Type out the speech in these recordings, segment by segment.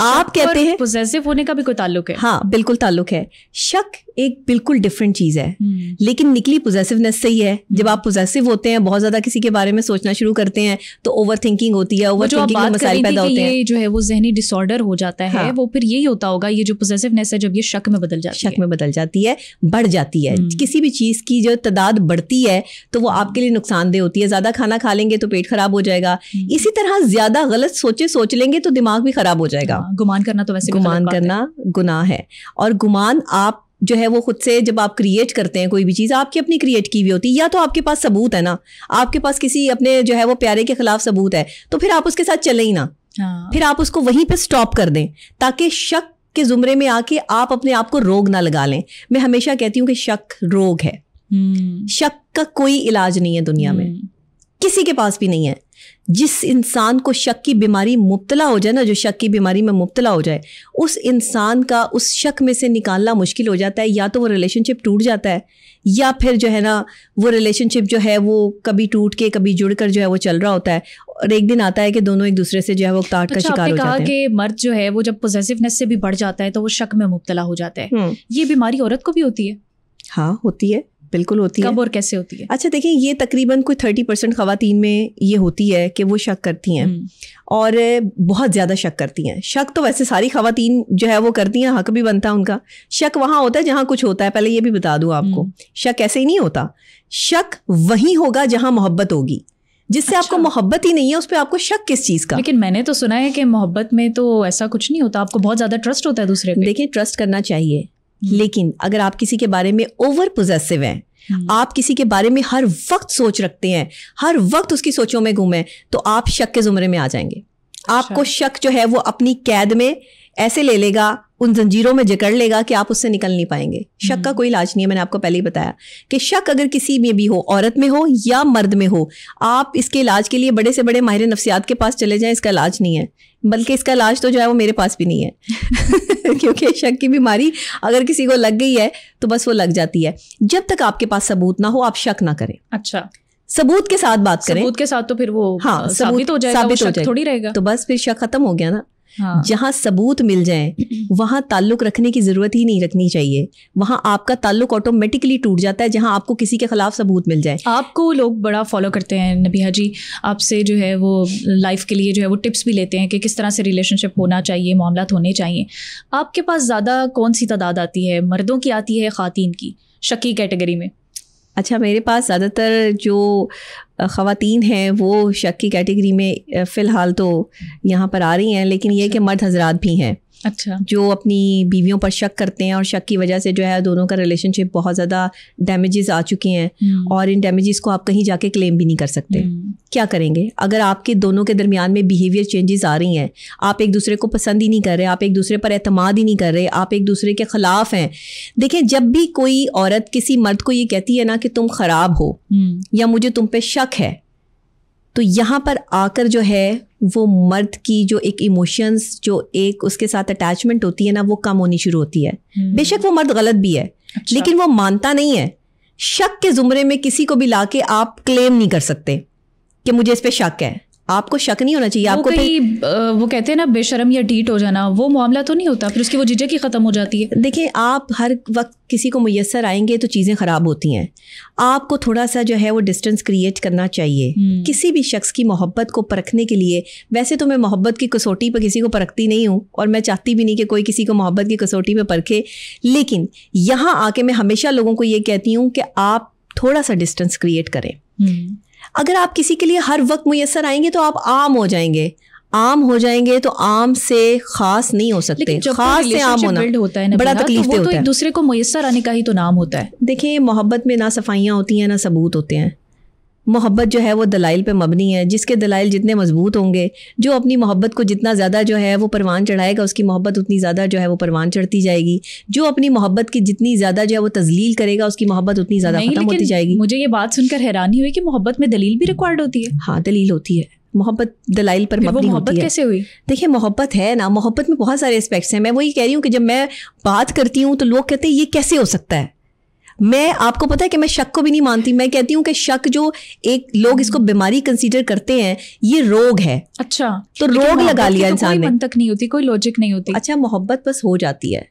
آپ کہتے ہیں پوزیسو ہونے کا بھی کوئی تعلق ہے؟ ہاں بالکل تعلق ہے. شک ایک بالکل ڈفرینٹ چیز ہے, لیکن نکلی پوزیسونیس سے ہی ہے. جب آپ پوزیسو ہوتے ہیں, بہت زیادہ کسی کے بارے میں سوچنا شروع کرتے ہیں, تو اوور تھنکنگ ہوتی ہے, اوور تھنکنگ میں مسائل پیدا ہوتے ہیں. یہ جو ہے وہ ذہنی ڈس آرڈر ہو جاتا ہے, وہ پھر یہی ہوتا ہوگا, یہ جو پوزیسونیس ہے جب یہ شک میں بدل جاتی ہے, شک میں بدل جاتی ہے, بڑھ جاتی ہے. کسی بھی چیز کی جو تعداد بڑھتی ہے تو وہ آپ کے لیے نقصان دہ ہوتی ہے. زیادہ کھانا کھا لیں گے تو پیٹ خراب ہو جائے گا. اسی طرح زیادہ غلط سوچ لیں گے تو دماغ بھی خراب ہو جائے گا. گمان کرنا تو ویسے گمان کرنا گناہ ہے, اور گمان آپ جو ہے وہ خود سے جب آپ کریٹ کرتے ہیں کوئی بھی چیز, آپ کی اپنی کریٹ کی ہوئی ہوتی ہے, یا تو آپ کے پاس ثبوت ہے نا, آپ کے پاس کسی اپنے جو ہے وہ پیارے کے خلاف ثبوت ہے, تو پھر آپ اس کے ساتھ چلیں ہی نا, پھر آپ اس کو وہیں پہ سٹاپ کر دیں, تاکہ شک کے زمرے میں آ کے آپ اپنے آپ کو روگ نہ لگا لیں. میں ہمیشہ کہتی ہوں کہ شک روگ ہے. شک کا کوئی علاج نہیں ہے دنیا میں, کسی کے پاس بھی نہیں ہے. جس انسان کو شک کی بیماری مبتلا ہو جائے نا, جو شک کی بیماری میں مبتلا ہو جائے, اس انسان کا اس شک میں سے نکالنا مشکل ہو جاتا ہے. یا تو وہ ریلیشن شپ ٹوٹ جاتا ہے, یا پھر جو ہے نا وہ ریلیشن شپ جو ہے وہ کبھی ٹوٹ کے کبھی جڑ کر جو ہے وہ چل رہا ہوتا ہے, اور ایک دن آتا ہے کہ دونوں ایک دوسرے سے جو ہے وہ تاٹ کا شکار ہو جاتے ہیں. کہا کہ مرد جو ہے وہ جب پوزیسونیس سے بھی بڑھ جاتا ہے تو وہ شک میں مبتلا ہو جاتا ہے. یہ بیماری عورت کو بھی ہوتی ہے؟ ہاں ہوتی ہے, بالکل ہوتی ہے. کب اور کیسے ہوتی ہے؟ اچھا دیکھیں, یہ تقریباً کوئی 30% خواتین میں یہ ہوتی ہے کہ وہ شک کرتی ہیں, اور بہت زیادہ شک کرتی ہیں. شک تو ویسے ساری خواتین جو ہے وہ کرتی ہیں, حق بھی بنتا ہے ان کا. شک وہاں ہوتا ہے جہاں کچھ ہوتا ہے. پہلے یہ بھی بتا دوں آپ کو, شک ایسے ہی نہیں ہوتا. شک وہیں ہوگا جہاں محبت ہوگی. جس سے آپ کو محبت ہی نہیں ہے اس پہ آپ کو شک کس چیز کا؟ لیکن میں نے تو سنا ہے کہ محبت میں تو ایسا کچھ نہیں ہوتا, آپ کو بہت زیادہ ٹرسٹ ہوتا ہے دوسرے پہ. دیکھیں ٹرسٹ کرنا چاہیے, لیکن اگر آپ کسی کے بارے میں اوور پوزیسو ہیں, آپ کسی کے بارے میں ہر وقت سوچ رکھتے ہیں, ہر وقت اس کی سوچوں میں گم ہیں, تو آپ شک کے زمرے میں آ جائیں گے. آپ کو شک جو ہے وہ اپنی قید میں ایسے لے لے گا, ان زنجیروں میں جکڑ لے گا کہ آپ اس سے نکل نہیں پائیں گے. شک کا کوئی علاج نہیں ہے. میں نے آپ کو پہلے ہی بتایا کہ شک اگر کسی میں بھی ہو, عورت میں ہو یا مرد میں ہو, آپ اس کے علاج کے لیے بڑے سے بڑے ماہر نفسیات کے پاس چلے جائیں, اس کا علاج نہیں ہے. بلکہ اس کا علاج تو جو ہے وہ میرے پاس بھی نہیں ہے کیونکہ شک کی بیماری اگر کسی کو لگ گئی ہے تو بس وہ لگ جاتی ہے. جب تک آپ کے پاس ثبوت نہ ہو آپ شک نہ کریں. اچھا, ثبوت کے ساتھ بات کریں. ثبوت کے ساتھ تو پھر وہ ہاں ثابت ہو جائے گا, شک تھوڑی رہے گا. تو بس پھر شک ختم ہو گیا نا. جہاں ثبوت مل جائیں وہاں تعلق رکھنے کی ضرورت ہی نہیں رکھنی چاہیے. وہاں آپ کا تعلق آٹومیٹکلی ٹوٹ جاتا ہے جہاں آپ کو کسی کے خلاف ثبوت مل جائے. آپ کو لوگ بڑا فالو کرتے ہیں نبیہہ جی, آپ سے جو ہے وہ لائف کے لیے جو ہے وہ ٹپس بھی لیتے ہیں کہ کس طرح سے ریلیشن شپ ہونا چاہیے, معاملات ہونے چاہیے. آپ کے پاس زیادہ کون سی تعداد آتی ہے, مردوں کی آتی ہے خواتین کی, شکی کیٹیگری میں؟ اچھا, میرے پاس زیادہ تر جو خواتین ہیں وہ شک کی کیٹیگری میں فی الحال تو یہاں پر آ رہی ہیں, لیکن یہ کہ مرد حضرات بھی ہیں اچھا جو اپنی بیویوں پر شک کرتے ہیں, اور شک کی وجہ سے جو ہے دونوں کا ریلیشن شپ بہت زیادہ ڈیمیجز آ چکی ہیں, اور ان ڈیمیجز کو آپ کہیں جا کے کلیم بھی نہیں کر سکتے. کیا کریں گے اگر آپ کے دونوں کے درمیان میں بیہیویئر چینجز آ رہی ہیں, آپ ایک دوسرے کو پسند ہی نہیں کر رہے, آپ ایک دوسرے پر اعتماد ہی نہیں کر رہے, آپ ایک دوسرے کے خلاف ہیں. دیکھیں, جب بھی کوئی عورت کسی مرد کو یہ کہتی ہے نا کہ تم خراب ہو یا مجھے تم پہ شک ہے, تو یہاں پر آ کر جو ہے وہ مرد کی جو ایک ایموشنز, جو ایک اس کے ساتھ اٹیچمنٹ ہوتی ہے نا, وہ کم ہونی شروع ہوتی ہے. بے شک وہ مرد غلط بھی ہے, لیکن وہ مانتا نہیں ہے. شک کے زمرے میں کسی کو بھی لا کے آپ کلیم نہیں کر سکتے کہ مجھے اس پہ شک ہے. آپ کو شک نہیں ہونا چاہیے. آپ کو وہ کہتے ہیں نا بے شرم یا ڈھیٹ ہو جانا, وہ معاملہ تو نہیں ہوتا, پھر اس کی وہ جھجک ہی ختم ہو جاتی ہے. دیکھیں, آپ ہر وقت کسی کو میسر آئیں گے تو چیزیں خراب ہوتی ہیں. آپ کو تھوڑا سا جو ہے وہ ڈسٹینس کریٹ کرنا چاہیے کسی بھی شخص کی محبت کو پرکھنے کے لیے. ویسے تو میں محبت کی کسوٹی پہ کسی کو پرکھتی نہیں ہوں, اور میں چاہتی بھی نہیں کہ کوئی کسی کو محبت کی کسوٹی پہ پرکھے, لیکن یہاں آ کے میں ہمیشہ لوگوں کو یہ کہتی ہوں کہ آپ تھوڑا سا ڈسٹینس کریٹ کریں. اگر آپ کسی کے لیے ہر وقت میسر آئیں گے تو آپ عام ہو جائیں گے. عام ہو جائیں گے تو عام سے خاص نہیں ہو سکتے. خاص سے عام ہونا بڑا تکلیف دہ ہوتا ہے. ایک دوسرے کو میسر آنے کا ہی تو نام ہوتا ہے. دیکھیں, محبت میں نہ صفائیاں ہوتی ہیں نہ ثبوت ہوتے ہیں. محبت جو ہے وہ دلائل پہ مبنی ہے. جس کے دلائل جتنے مضبوط ہوں گے, جو اپنی محبت کو جتنا زیادہ جو ہے وہ پروان چڑھائے گا, اس کی محبت اتنی زیادہ جو ہے وہ پروان چڑھتی جائے گی. جو اپنی محبت کی جتنی زیادہ جو ہے وہ تذلیل کرے گا, اس کی محبت اتنی زیادہ ختم ہوتی جائے گی. مجھے یہ بات سن کر حیرانی ہوئی کہ محبت میں دلیل بھی ریکوائرڈ ہوتی ہے. ہاں, دلیل ہوتی ہے. محبت دلائل پر مبنی ہوتی ہے. کیسے ہوئی؟ دیکھیں, محبت ہے نا, محبت میں بہت سارے اسپیکٹس ہیں. میں وہی کہہ رہی ہوں کہ جب میں بات کرتی ہوں تو لوگ کہتے ہیں یہ کیسے ہو سکتا ہے. میں آپ کو پتا ہے کہ میں شک کو بھی نہیں مانتی. میں کہتی ہوں کہ شک جو ایک لوگ اس کو بیماری کنسیڈر کرتے ہیں, یہ روگ ہے. اچھا, تو روگ لگا لیا انسان نے. کوئی منطق نہیں ہوتی, کوئی لاجک نہیں ہوتی. اچھا, محبت بس ہو جاتی ہے,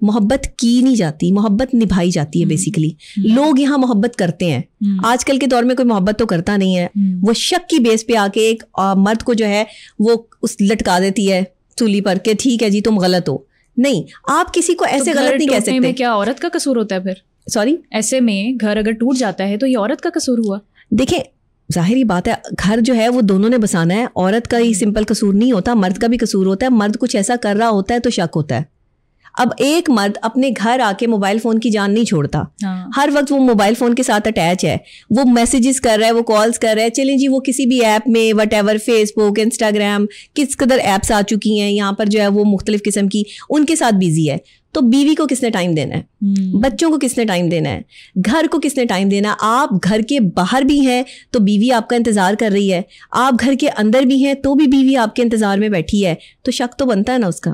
محبت کی نہیں جاتی, محبت نبھائی جاتی ہے بیسیکلی. لوگ یہاں محبت کرتے ہیں. آج کل کے دور میں کوئی محبت تو کرتا نہیں ہے. وہ شک کی بیس پہ آ کے ایک مرد کو جو ہے وہ اس لٹکا دیتی ہے سولی پر کہ ٹھیک ہے جی تم غلط ہو. نہیں, آپ کسی کو ایسے غلط نہیں کہہ سکتے. میں کیا عورت کا قصور ہوتا ہے پھر؟ سوری, ایسے میں گھر اگر ٹوٹ جاتا ہے تو یہ عورت کا قصور ہوا؟ دیکھیں ظاہری بات ہے, گھر جو ہے وہ دونوں نے بسانا ہے. عورت کا ہی سمپل قصور نہیں ہوتا, مرد کا بھی قصور ہوتا ہے. مرد کچھ ایسا کر رہا ہوتا ہے تو شک ہوتا ہے. اب ایک مرد اپنے گھر آ کے موبائل فون کی جان نہیں چھوڑتا, ہر وقت وہ موبائل فون کے ساتھ اٹیچ ہے, وہ میسیجز کر رہا ہے, وہ کالز کر رہا ہے. چلیں جی وہ کسی بھی ایپ میں whatever, Facebook, Instagram, کس قدر ایپس آ چکی ہیں یہاں پر جو ہے وہ مختلف قسم کی, ان کے ساتھ بیزی ہے. تو بیوی کو کس نے ٹائم دینا ہے, بچوں کو کس نے ٹائم دینا ہے, گھر کو کس نے ٹائم دینا ہے. آپ گھر کے باہر بھی ہیں تو بیوی آپ کا انتظار کر رہی ہے, آپ گھر کے اندر بھی ہیں تو بھی بیوی آپ کے انتظار میں بیٹھی ہے. تو شک تو بنتا ہے نا اس کا.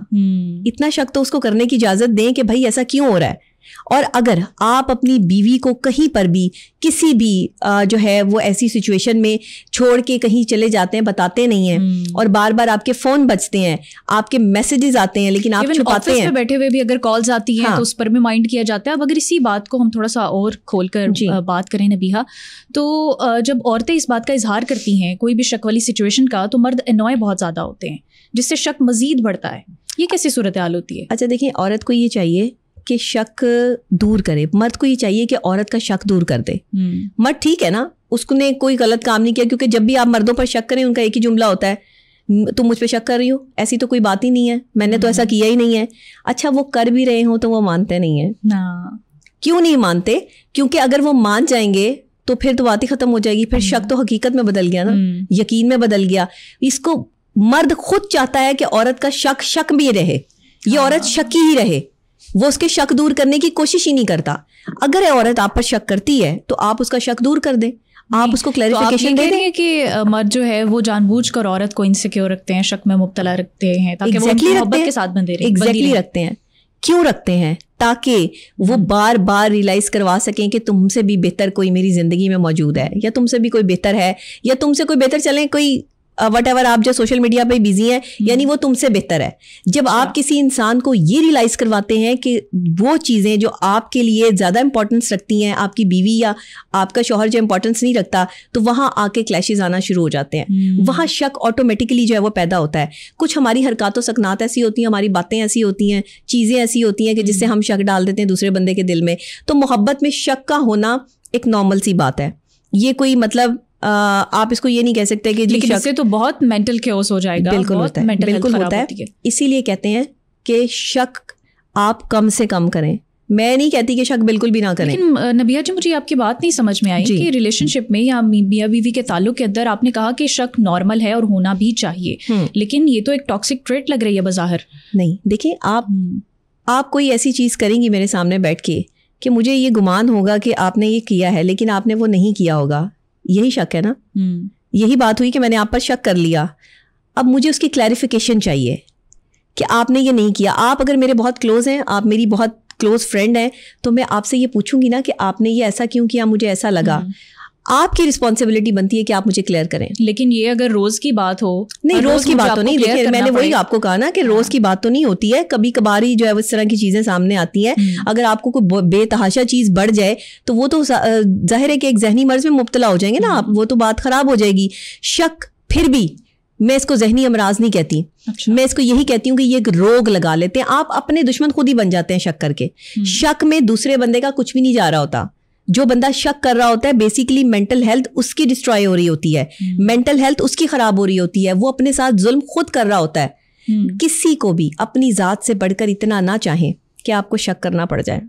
اتنا شک تو اس کو کرنے کی اجازت دیں کہ بھائی ایسا کیوں ہو رہا ہے. اور اگر آپ اپنی بیوی کو کہیں پر بھی کسی بھی جو ہے وہ ایسی سچویشن میں چھوڑ کے کہیں چلے جاتے ہیں, بتاتے نہیں ہیں, اور بار بار آپ کے فون بجتے ہیں, آپ کے میسیجز آتے ہیں لیکن آپ چھپاتے ہیں, آفس میں بیٹھے ہوئے بھی اگر کالز آتی ہیں تو اس پر بھی مائنڈ کیا جاتا ہے. اب اگر اسی بات کو ہم تھوڑا سا اور کھول کر بات کریں نبیہا, تو جب عورتیں اس بات کا اظہار کرتی ہیں کوئی بھی شک والی سچویشن کا, تو مرد انوائے بہت زیادہ ہوتے ہیں جس سے شک مزید بڑھتا ہے. یہ کیسی صورتحال ہوتی ہے؟ اچھا دیکھیں, عورت کو یہ چاہیے کہ شک دور کرے, مرد کو یہ چاہیے کہ عورت کا شک دور کر دے. مرد ٹھیک ہے نا, اس کو نے کوئی غلط کام نہیں کیا, کیونکہ جب بھی آپ مردوں پر شک کریں ان کا ایک ہی جملہ ہوتا ہے, تم مجھ پہ شک کر رہی ہو, ایسی تو کوئی بات ہی نہیں ہے, میں نے تو ایسا کیا ہی نہیں ہے. اچھا وہ کر بھی رہے ہوں تو وہ مانتے نہیں ہیں. کیوں نہیں مانتے؟ کیونکہ اگر وہ مان جائیں گے تو پھر تو بات ہی ختم ہو جائے گی. پھر شک تو حقیقت میں بدل گیا نا, یقین میں بدل گیا. اس کو مرد خود چاہتا ہے کہ عورت کا شک شک بھی رہے, یہ عورت شکی ہی رہے, وہ اس کے شک دور کرنے کی کوشش ہی نہیں کرتا. اگر عورت آپ پر شک کرتی ہے تو آپ اس کا شک دور کر دیں, آپ اس کو کلیریفیکیشن دے دیں. کہ مرد جو ہے وہ جان بوجھ کر عورت کو انسیکیور رکھتے ہیں, شک میں مبتلا رکھتے ہیں تاکہ وہ محبت کے ساتھ بندے رہیں. ایگزیکٹلی رکھتے ہیں. کیوں رکھتے ہیں؟ تاکہ وہ بار بار ریئلائز کروا سکیں کہ تم سے بھی بہتر کوئی میری زندگی میں موجود ہے, یا تم سے بھی کوئی بہتر ہے, یا تم سے کوئی بہتر, چلیں کوئی وٹ ایور آپ جو سوشل میڈیا پہ بزی ہیں, یعنی وہ تم سے بہتر ہے. جب آپ کسی انسان کو یہ ریئلائز کرواتے ہیں کہ وہ چیزیں جو آپ کے لیے زیادہ امپورٹنس رکھتی ہیں, آپ کی بیوی یا آپ کا شوہر جو امپورٹنس نہیں رکھتا, تو وہاں آ کے کلیشز آنا شروع ہو جاتے ہیں. وہاں شک آٹومیٹکلی جو ہے وہ پیدا ہوتا ہے. کچھ ہماری حرکات و سکنات ایسی ہوتی ہیں, ہماری باتیں ایسی ہوتی ہیں, چیزیں ایسی ہوتی ہیں کہ جس سے ہم شک ڈال دیتے ہیں دوسرے بندے کے دل میں. تو محبت میں شک کا ہونا ایک نارمل سی بات ہے. یہ کوئی مطلب آپ اس کو یہ نہیں کہہ سکتے کہ لیکن اس سے تو بہت مینٹل کیوس ہو جائے گا. بالکل ہوتا ہے, بالکل ہوتا ہے. اسی لیے کہتے ہیں کہ شک آپ کم سے کم کریں. میں نہیں کہتی کہ شک بالکل بھی نہ کریں. لیکن نبیہا جی مجھے آپ کی بات نہیں سمجھ میں آئی کہ ریلیشن شپ میں یا میاں بیوی کے تعلق کے اندر آپ نے کہا کہ شک نارمل ہے اور ہونا بھی چاہیے, لیکن یہ تو ایک ٹاکسک ٹریٹ لگ رہی ہے بظاہر. نہیں دیکھیں, آپ کوئی ایسی چیز کریں گی میرے سامنے بیٹھ کے کہ مجھے یہ گمان ہوگا کہ آپ نے یہ کیا ہے لیکن آپ نے وہ نہیں کیا ہوگا, یہی شک ہے نا. یہی بات ہوئی کہ میں نے آپ پر شک کر لیا, اب مجھے اس کی کلیریفیکیشن چاہیے کہ آپ نے یہ نہیں کیا. آپ اگر میرے بہت کلوز ہیں, آپ میری بہت کلوز فرینڈ ہیں, تو میں آپ سے یہ پوچھوں گی نا کہ آپ نے یہ ایسا کیوں کیا, مجھے ایسا لگا. آپ کی رسپانسبلٹی بنتی ہے کہ آپ مجھے کلیئر کریں. لیکن یہ اگر روز کی بات ہو, نہیں روز کی بات تو نہیں. دیکھیں میں نے وہی آپ کو کہا نا کہ روز کی بات تو نہیں ہوتی ہے, کبھی کبھار ہی جو ہے اس طرح کی چیزیں سامنے آتی ہیں. اگر آپ کو کوئی بے تحاشا چیز بڑھ جائے تو وہ تو ظاہر ہے کہ ایک ذہنی مرض میں مبتلا ہو جائیں گے نا آپ, وہ تو بات خراب ہو جائے گی. شک پھر بھی میں اس کو ذہنی امراض نہیں کہتی, میں اس کو یہی کہتی ہوں کہ یہ ایک روگ لگا لیتے ہیں. آپ اپنے دشمن خود ہی بن جاتے ہیں شک کر کے. شک میں دوسرے بندے کا کچھ بھی نہیں جا رہا ہوتا. جو بندہ شک کر رہا ہوتا ہے بیسیکلی مینٹل ہیلتھ اس کی ڈسٹرائے ہو رہی ہوتی ہے, مینٹل ہیلتھ اس کی خراب ہو رہی ہوتی ہے. وہ اپنے ساتھ ظلم خود کر رہا ہوتا ہے. کسی کو بھی اپنی ذات سے بڑھ کر اتنا نہ چاہیں کہ آپ کو شک کرنا پڑ جائے.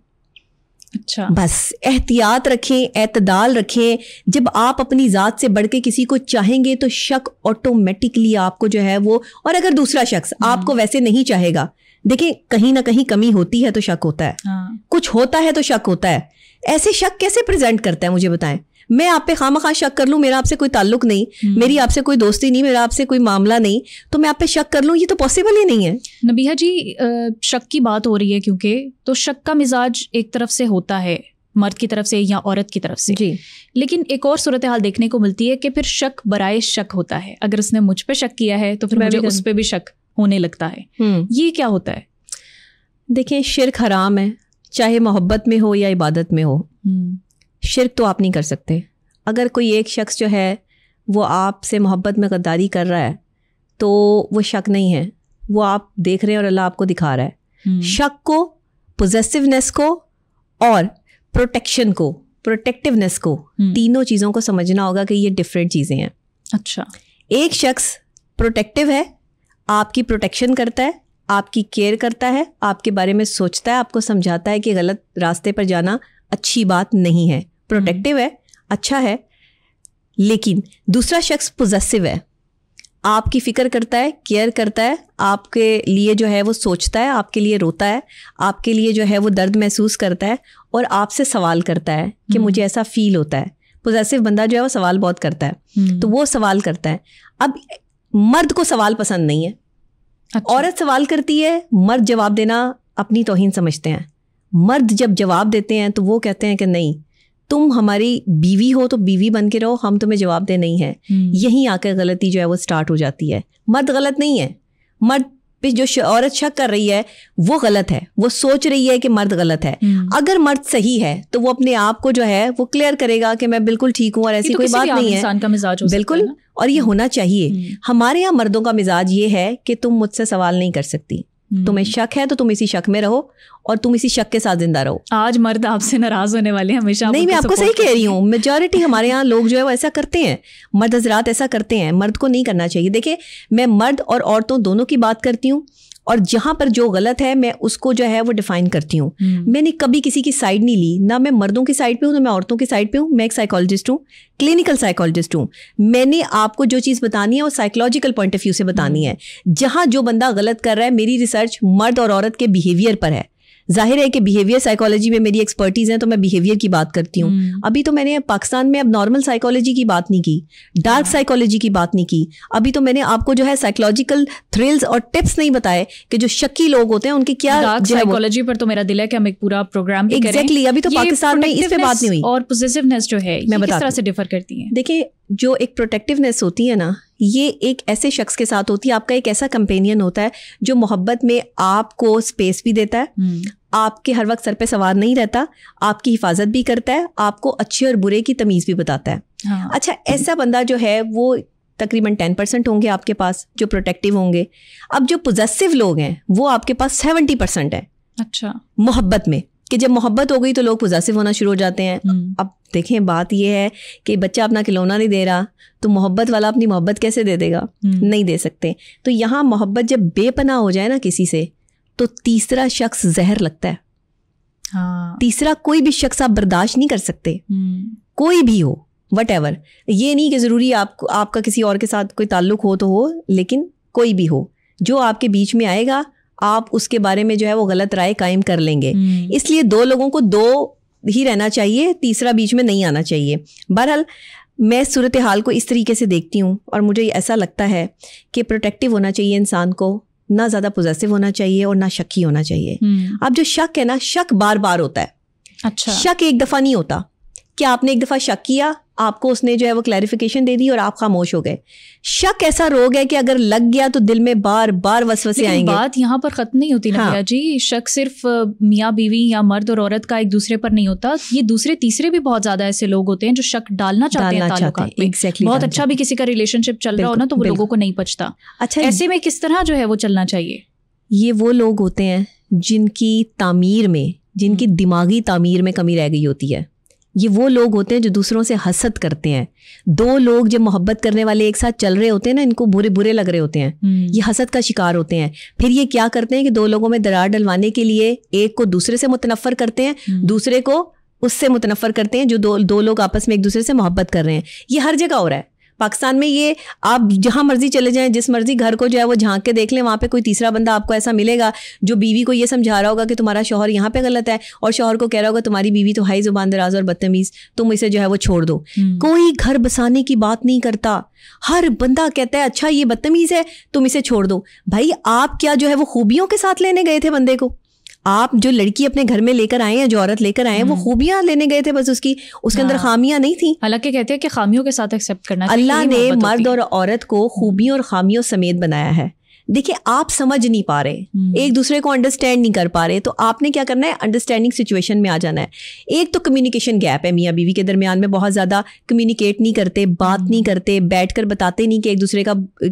اچھا بس احتیاط رکھیں, اعتدال رکھیں. جب آپ اپنی ذات سے بڑھ کے کسی کو چاہیں گے تو شک آٹومیٹکلی آپ کو جو ہے وہ, اور اگر دوسرا شخص آپ کو ویسے نہیں چاہے گا, دیکھیں کہیں نہ کہیں کمی ہوتی ہے تو شک ہوتا ہے, کچھ ہوتا ہے تو شک ہوتا ہے. ایسے شک کیسے پریزنٹ کرتا ہے مجھے بتائیں. میں آپ پہ خواہ مخواہ شک کر لوں, میرا آپ سے کوئی تعلق نہیں, میری آپ سے کوئی دوستی نہیں, میرا آپ سے کوئی معاملہ نہیں, تو میں آپ پہ شک کر لوں, یہ تو پاسبل ہی نہیں ہے. نبیہا جی شک کی بات ہو رہی ہے کیونکہ, تو شک کا مزاج ایک طرف سے ہوتا ہے مرد کی طرف سے یا عورت کی طرف سے جی. لیکن ایک اور صورتحال دیکھنے کو ملتی ہے کہ پھر شک برائے شک ہوتا ہے. اگر اس نے مجھ پہ شک کیا ہے تو پھر مجھے اس پہ بھی شک ہونے لگتا ہے. یہ کیا ہوتا ہے؟ دیکھیں شرک حرام ہے, چاہے محبت میں ہو یا عبادت میں ہو. شرک تو آپ نہیں کر سکتے. اگر کوئی ایک شخص جو ہے وہ آپ سے محبت میں غداری کر رہا ہے تو وہ شک نہیں ہے, وہ آپ دیکھ رہے ہیں اور اللہ آپ کو دکھا رہا ہے. شک کو, پوزیسونیس کو اور پروٹیکشن کو, پروٹیکٹیونیس کو, تینوں چیزوں کو سمجھنا ہوگا کہ یہ ڈفرینٹ چیزیں ہیں. اچھا, ایک شخص پروٹیکٹیو ہے, آپ کی پروٹیکشن کرتا ہے, آپ کی کیئر کرتا ہے, آپ کے بارے میں سوچتا ہے, آپ کو سمجھاتا ہے کہ غلط راستے پر جانا اچھی بات نہیں ہے, پروٹیکٹیو ہے, اچھا ہے. لیکن دوسرا شخص پوزیسو ہے, آپ کی فکر کرتا ہے, کیئر کرتا ہے, آپ کے لیے جو ہے وہ سوچتا ہے, آپ کے لیے روتا ہے, آپ کے لیے جو ہے وہ درد محسوس کرتا ہے اور آپ سے سوال کرتا ہے کہ مجھے ایسا فیل ہوتا ہے. پوزیسو بندہ جو ہے وہ سوال بہت کرتا ہے, تو وہ سوال کرتا ہے. اب مرد کو سوال پسند نہیں ہے. عورت سوال کرتی ہے, مرد جواب دینا اپنی توہین سمجھتے ہیں. مرد جب جواب دیتے ہیں تو وہ کہتے ہیں کہ نہیں, تم ہماری بیوی ہو تو بیوی بن کے رہو, ہم تمہیں جواب دے نہیں ہیں. یہیں آ کے غلطی جو ہے وہ سٹارٹ ہو جاتی ہے. مرد غلط نہیں ہے, مرد پہ جو عورت شک کر رہی ہے وہ غلط ہے, وہ سوچ رہی ہے کہ مرد غلط ہے. اگر مرد صحیح ہے تو وہ اپنے آپ کو جو ہے وہ کلیئر کرے گا کہ میں بالکل ٹھیک ہوں اور ایسی کوئی بات نہیں ہے. انسان کا مزاج بالکل, اور یہ ہونا چاہیے. ہمارے یہاں مردوں کا مزاج یہ ہے کہ تم مجھ سے سوال نہیں کر سکتی, تمہیں شک ہے تو تم اسی شک میں رہو اور تم اسی شک کے ساتھ زندہ رہو. آج مرد آپ سے ناراض ہونے والے ہیں ہمیشہ. نہیں, میں آپ کو صحیح کہہ رہی ہوں, میجورٹی ہمارے یہاں لوگ جو ہے وہ ایسا کرتے ہیں, مرد حضرات ایسا کرتے ہیں. مرد کو نہیں کرنا چاہیے. دیکھیں میں مرد اور عورتوں دونوں کی بات کرتی ہوں, اور جہاں پر جو غلط ہے میں اس کو جو ہے وہ ڈیفائن کرتی ہوں. میں نے کبھی کسی کی سائڈ نہیں لی, نہ میں مردوں کی سائڈ پہ ہوں نہ میں عورتوں کی سائڈ پہ ہوں. میں ایک سائیکالوجسٹ ہوں, کلینکل سائیکالوجسٹ ہوں. میں نے آپ کو جو چیز بتانی ہے وہ سائیکولوجیکل پوائنٹ آف ویو سے بتانی ہے. جہاں جو بندہ غلط کر رہا ہے, میری ریسرچ مرد اور عورت کے بیہیویئر پر ہے. ظاہر ہے کہ بیہیویئر سائیکالوجی میں میری ایکسپرٹیز ہیں تو میں بیہیویئر کی بات کرتی ہوں. ابھی تو میں نے پاکستان میں اب نارمل سائیکالوجی کی بات نہیں کی, ڈارک سائیکالوجی کی بات نہیں کی. ابھی تو میں نے آپ کو جو ہے سائیکولوجیکل تھرلز اور ٹپس نہیں بتائے کہ جو شکی لوگ ہوتے ہیں ان کے کیا. ڈارک سائیکالوجی پر تو میرا دل ہے کہ ہم ایک پورا پروگرام بھی کریں. ایگزیکٹلی, ابھی تو پاکستان میں اس پہ بات نہیں ہوئی. اور پوزیسونیس جو ہے میں کس طرح سے ڈیفر کرتی ہیں؟ دیکھیں جو ایک پروٹیکٹیونیس ہوتی ہے نا, یہ ایک ایسے شخص کے ساتھ ہوتی ہے, آپ کا ایک ایسا کمپینین ہوتا ہے جو محبت میں آپ کو اسپیس بھی دیتا ہے, آپ کے ہر وقت سر پہ سوار نہیں رہتا, آپ کی حفاظت بھی کرتا ہے, آپ کو اچھے اور برے کی تمیز بھی بتاتا ہے. اچھا, ایسا بندہ جو ہے وہ تقریباً 10% ہوں گے آپ کے پاس جو پروٹیکٹیو ہوں گے. اب جو پوزیسو لوگ ہیں وہ آپ کے پاس 70% ہے. اچھا, محبت میں, کہ جب محبت ہو گئی تو لوگ پوزیسو ہونا شروع ہو جاتے ہیں. اب دیکھیں بات یہ ہے کہ بچہ اپنا کھلونا نہیں دے رہا تو محبت والا اپنی محبت کیسے دے دے گا؟ نہیں دے سکتے. تو یہاں محبت جب بے پناہ ہو جائے نا کسی سے تو تیسرا شخص زہر لگتا ہے. تیسرا کوئی بھی شخص آپ برداشت نہیں کر سکتے, کوئی بھی ہو, وٹ ایور. یہ نہیں کہ ضروری آپ کا کسی اور کے ساتھ کوئی تعلق ہو تو ہو, لیکن کوئی بھی ہو جو آپ کے بیچ میں آئے گا آپ اس کے بارے میں جو ہے وہ غلط رائے قائم کر لیں گے. اس لیے دو لوگوں کو دو ہی رہنا چاہیے, تیسرا بیچ میں نہیں آنا چاہیے. بہرحال میں صورتحال کو اس طریقے سے دیکھتی ہوں اور مجھے ایسا لگتا ہے کہ پروٹیکٹیو ہونا چاہیے انسان کو, نہ زیادہ پوزیسو ہونا چاہیے اور نہ شکی ہونا چاہیے. اب جو شک ہے نا, شک بار بار ہوتا ہے. اچھا, شک ایک دفعہ نہیں ہوتا کہ آپ نے ایک دفعہ شک کیا, آپ کو اس نے جو ہے وہ کلیریفیکیشن دے دی اور آپ خاموش ہو گئے. شک ایسا روگ ہے کہ اگر لگ گیا تو دل میں بار بار وسوسے آئیں گے. بات یہاں پر ختم نہیں ہوتی نا جی. شک صرف میاں بیوی یا مرد اور عورت کا ایک دوسرے پر نہیں ہوتا, یہ دوسرے تیسرے بھی بہت زیادہ ایسے لوگ ہوتے ہیں جو شک ڈالنا چاہتے ہیں تعلقات میں. بہت اچھا بھی کسی کا ریلیشن شپ چل رہا ہو نا تو وہ لوگوں کو نہیں پچتا. اچھا, ایسے میں کس طرح جو ہے وہ چلنا چاہیے؟ یہ وہ لوگ ہوتے ہیں جن کی تعمیر میں, جن کی دماغی تعمیر میں کمی رہ گئی ہوتی ہے. یہ وہ لوگ ہوتے ہیں جو دوسروں سے حسد کرتے ہیں. دو لوگ جب محبت کرنے والے ایک ساتھ چل رہے ہوتے ہیں نا, ان کو برے لگ رہے ہوتے ہیں, یہ حسد کا شکار ہوتے ہیں. پھر یہ کیا کرتے ہیں کہ دو لوگوں میں درار ڈلوانے کے لیے ایک کو دوسرے سے متنفر کرتے ہیں, دوسرے کو اس سے متنفر کرتے ہیں جو دو لوگ آپس میں ایک دوسرے سے محبت کر رہے ہیں. یہ ہر جگہ ہو رہا ہے پاکستان میں. یہ آپ جہاں مرضی چلے جائیں, جس مرضی گھر کو جو ہے وہ جھانک کے دیکھ لیں, وہاں پہ کوئی تیسرا بندہ آپ کو ایسا ملے گا جو بیوی کو یہ سمجھا رہا ہوگا کہ تمہارا شوہر یہاں پہ غلط ہے, اور شوہر کو کہہ رہا ہوگا تمہاری بیوی تو ہائی زبان دراز اور بدتمیز, تم اسے جو ہے وہ چھوڑ دو. کوئی گھر بسانے کی بات نہیں کرتا. ہر بندہ کہتا ہے اچھا یہ بدتمیز ہے تم اسے چھوڑ دو. بھائی آپ کیا جو ہے وہ خوبیوں کے ساتھ لینے گئے تھے بندے کو؟ آپ جو لڑکی اپنے گھر میں لے کر آئے ہیں, جو عورت لے کر آئے ہیں, وہ خوبیاں لینے گئے تھے بس, اس کے اندر خامیاں نہیں تھیں. حالانکہ کہتے ہیں کہ خامیوں کے ساتھ ایکسیپٹ کرنا چاہیے. اللہ نے مرد اور عورت کو خوبیوں اور خامیوں سمیت بنایا ہے. دیکھیں آپ سمجھ نہیں پا رہے, ایک دوسرے کو انڈرسٹینڈ نہیں کر پا رہے, تو آپ نے کیا کرنا ہے, انڈرسٹینڈنگ سچویشن میں آ جانا ہے. ایک تو کمیونیکیشن گیپ ہے میاں بیوی کے درمیان میں, بہت زیادہ کمیونیکیٹ نہیں کرتے, بات نہیں کرتے, بیٹھ کر بتاتے نہیں کہ ایک دوسرے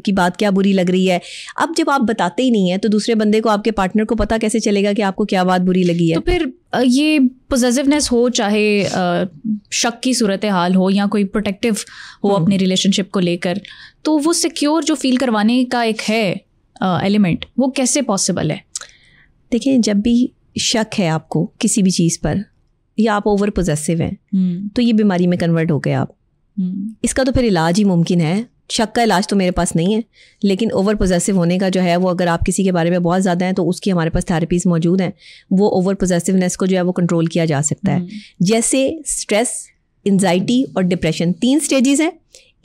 کی بات کیا بری لگ رہی ہے. اب جب آپ بتاتے ہی نہیں ہیں تو دوسرے بندے کو, آپ کے پارٹنر کو پتہ کیسے چلے گا کہ آپ کو کیا بات بری لگی ہے؟ تو پھر یہ پوزیسونیس ہو, چاہے شک کی صورتحال ہو یا کوئی پروٹیکٹیو ہو اپنے ریلیشن شپ کو لے کر, تو وہ سیکیور جو فیل کروانے کا ایک ہے ایلیمنٹ, وہ کیسے پاسبل ہے؟ دیکھیں جب بھی شک ہے آپ کو کسی بھی چیز پر, یا آپ اوور پوزیسو ہیں, تو یہ بیماری میں کنورٹ ہو گئے آپ. اس کا تو پھر علاج ہی ممکن ہے. شک کا علاج تو میرے پاس نہیں ہے, لیکن اوور پوزیسو ہونے کا جو ہے وہ, اگر آپ کسی کے بارے میں بہت زیادہ ہیں تو اس کی ہمارے پاس تھراپیز موجود ہیں. وہ اوور پوزیسونیس کو جو ہے وہ کنٹرول کیا جا سکتا ہے. جیسے اسٹریس, انزائٹی اور ڈپریشن 3 سٹیجز ہیں,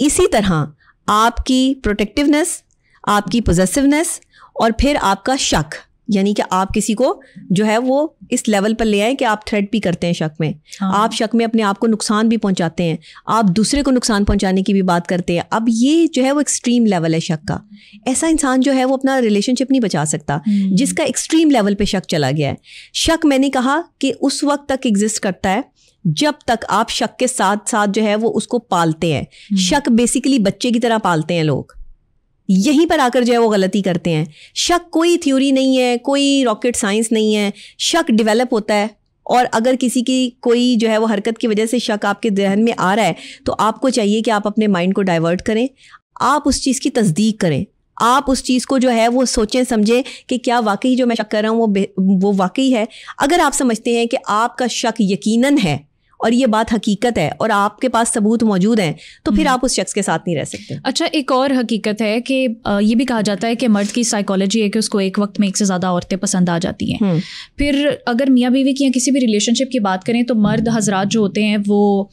اسی طرح آپ کی پروٹیکٹیونیس, آپ کی پوزیسونیس, اور پھر آپ کا شک, یعنی کہ آپ کسی کو جو ہے وہ اس لیول پر لے آئیں کہ آپ تھریٹ بھی کرتے ہیں شک میں, آپ شک میں اپنے آپ کو نقصان بھی پہنچاتے ہیں, آپ دوسرے کو نقصان پہنچانے کی بھی بات کرتے ہیں. اب یہ جو ہے وہ ایکسٹریم لیول ہے شک کا. ایسا انسان جو ہے وہ اپنا ریلیشن شپ نہیں بچا سکتا جس کا ایکسٹریم لیول پہ شک چلا گیا ہے. شک میں نے کہا کہ اس وقت تک ایگزسٹ کرتا ہے جب تک آپ شک کے ساتھ ساتھ جو ہے وہ اس کو پالتے ہیں. شک بیسیکلی بچے کی طرح پالتے ہیں لوگ, یہیں پر آ کر جو ہے وہ غلطی کرتے ہیں. شک کوئی تھیوری نہیں ہے, کوئی راکٹ سائنس نہیں ہے. شک ڈیولپ ہوتا ہے, اور اگر کسی کی کوئی جو ہے وہ حرکت کی وجہ سے شک آپ کے ذہن میں آ رہا ہے تو آپ کو چاہیے کہ آپ اپنے مائنڈ کو ڈائیورٹ کریں, آپ اس چیز کی تصدیق کریں, آپ اس چیز کو جو ہے وہ سوچیں سمجھیں کہ کیا واقعی جو میں شک کر رہا ہوں وہ واقعی ہے. اگر آپ سمجھتے ہیں کہ آپ کا شک یقیناً ہے اور یہ بات حقیقت ہے اور آپ کے پاس ثبوت موجود ہیں, تو پھر آپ اس شخص کے ساتھ نہیں رہ سکتے. اچھا, ایک اور حقیقت ہے کہ یہ بھی کہا جاتا ہے کہ مرد کی سائیکالوجی ہے کہ اس کو ایک وقت میں ایک سے زیادہ عورتیں پسند آ جاتی ہیں. پھر اگر میاں بیوی کی یا کسی بھی ریلیشن شپ کی بات کریں تو مرد حضرات جو ہوتے ہیں وہ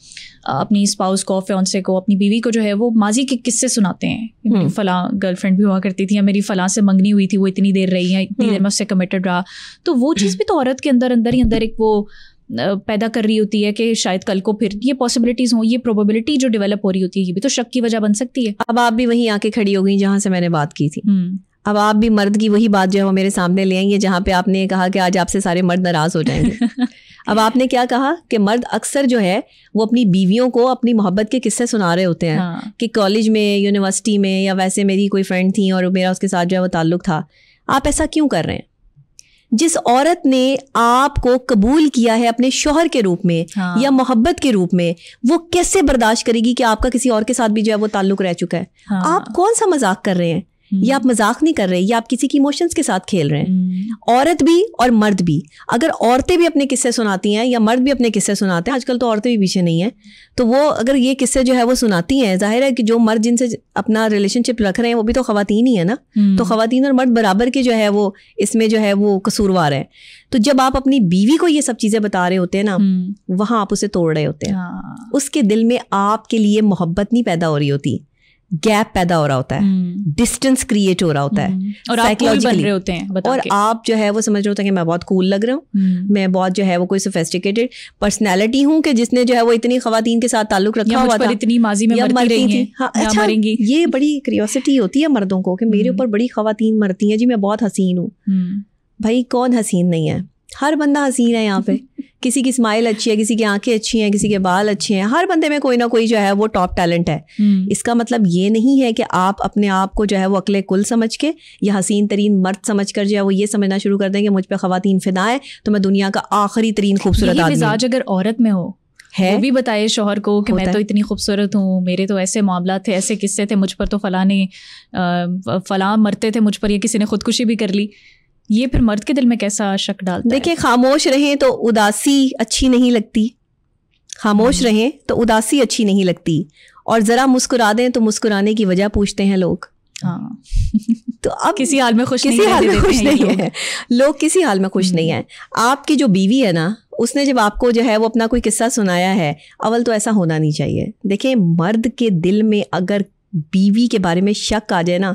اپنی اسپاؤس کو, فیونسے کو, اپنی بیوی کو جو ہے وہ ماضی کے قصے سناتے ہیں. میری فلاں گرل فرینڈ بھی ہوا کرتی تھی, یا میری فلاں سے منگنی ہوئی تھی, وہ اتنی دیر رہی, یا اتنی دیر میں اس سے کمیٹڈ رہا. تو وہ چیز بھی تو عورت کے اندر ہی اندر ایک وہ پیدا کر رہی ہوتی ہے کہ شاید کل کو پھر یہ پاسبلٹیز ہوں, یہ پروبیبلٹی جو ڈیولپ ہو رہی ہوتی ہے, یہ بھی تو شک کی وجہ بن سکتی ہے. اب آپ بھی وہیں آ کے کھڑی ہو گئی جہاں سے میں نے بات کی تھی. اب آپ بھی مرد کی وہی بات جو ہے وہ میرے سامنے لے آئیں گے جہاں پہ آپ نے کہا کہ آج آپ سے سارے مرد ناراض ہو جائیں گے. اب آپ نے کیا کہا کہ مرد اکثر جو ہے وہ اپنی بیویوں کو اپنی محبت کے قصے سنا رہے ہوتے ہیں کہ کالج میں, یونیورسٹی میں, یا ویسے میری کوئی فرینڈ تھی اور میرا اس کے ساتھ جو ہے وہ تعلق تھا. آپ ایسا کیوں کر رہے ہیں؟ جس عورت نے آپ کو قبول کیا ہے اپنے شوہر کے روپ میں یا محبت کے روپ میں, وہ کیسے برداشت کرے گی کہ آپ کا کسی اور کے ساتھ بھی جو ہے وہ تعلق رہ چکا ہے؟ آپ کون سا مذاق کر رہے ہیں؟ یہ آپ مذاق نہیں کر رہے, یہ آپ کسی کی ایموشنز کے ساتھ کھیل رہے ہیں. عورت بھی اور مرد بھی, اگر عورتیں بھی اپنے قصے سناتی ہیں یا مرد بھی اپنے قصے سناتے ہیں, آج کل تو عورتیں بھی پیچھے نہیں ہیں, تو وہ اگر یہ قصے جو ہے وہ سناتی ہیں, ظاہر ہے کہ جو مرد جن سے اپنا ریلیشن شپ رکھ رہے ہیں وہ بھی تو خواتین ہی ہیں نا, تو خواتین اور مرد برابر کے جو ہے وہ اس میں جو ہے وہ قصوروار ہیں. تو جب آپ اپنی بیوی کو یہ سب چیزیں بتا رہے ہوتے ہیں نا, وہاں آپ اسے توڑ رہے ہوتے ہیں. اس کے دل میں آپ کے لیے محبت نہیں پیدا ہو رہی ہوتی, گیپ پیدا ہو رہا ہوتا ہے, ڈسٹینس کریٹ ہو رہا ہوتا ہے, اور آپ کول بن رہے ہوتے ہیں, اور آپ جو ہے وہ سمجھ رہے ہوتے ہیں کہ میں بہت کول لگ رہا ہوں, میں بہت جو ہے وہ کوئی سوفیسٹیکیٹڈ پرسنالٹی ہوں کہ جس نے جو ہے وہ اتنی خواتین کے ساتھ تعلق رکھا ہوا تھا, اتنی ماضی میں مرتی تھی. اچھا, یہ بڑی کریوسٹی ہوتی ہے مردوں کو کہ میرے اوپر بڑی خواتین مرتی ہیں, جی میں بہت حسین ہوں. بھائی کون حسین نہیں ہے؟ ہر بندہ حسین ہے یہاں پہ. کسی کی اسمائل اچھی ہے, کسی کی آنکھیں اچھی ہیں, کسی کے بال اچھے ہیں, ہر بندے میں کوئی نہ کوئی جو ہے وہ ٹاپ ٹیلنٹ ہے. اس کا مطلب یہ نہیں ہے کہ آپ اپنے آپ کو جو ہے وہ عقل کل سمجھ کے یا حسین ترین مرد سمجھ کر جو ہے وہ یہ سمجھنا شروع کر دیں کہ مجھ پہ خواتین فدا ہے تو میں دنیا کا آخری ترین خوبصورت آدمی. مزاج اگر عورت میں ہو ہے, وہ بھی بتائے شوہر کو کہ میں تو اتنی خوبصورت ہوں, میرے تو ایسے معاملات تھے, ایسے قصے تھے, مجھ پر تو فلاں مرتے تھے مجھ پر, یا کسی نے خودکشی بھی کر لی. یہ پھر مرد کے دل میں کیسا شک ڈالتا ہے؟ دیکھیں, خاموش رہیں تو اداسی اچھی نہیں لگتی, خاموش رہیں تو اداسی اچھی نہیں لگتی, اور ذرا مسکرا دیں تو مسکرانے کی وجہ پوچھتے ہیں لوگ. تو اب کسی حال میں خوش نہیں ہے لوگ, کسی حال میں خوش نہیں ہیں. آپ کی جو بیوی ہے نا, اس نے جب آپ کو جو ہے وہ اپنا کوئی قصہ سنایا ہے, اول تو ایسا ہونا نہیں چاہیے. دیکھیں, مرد کے دل میں اگر بیوی کے بارے میں شک آ جائے نا,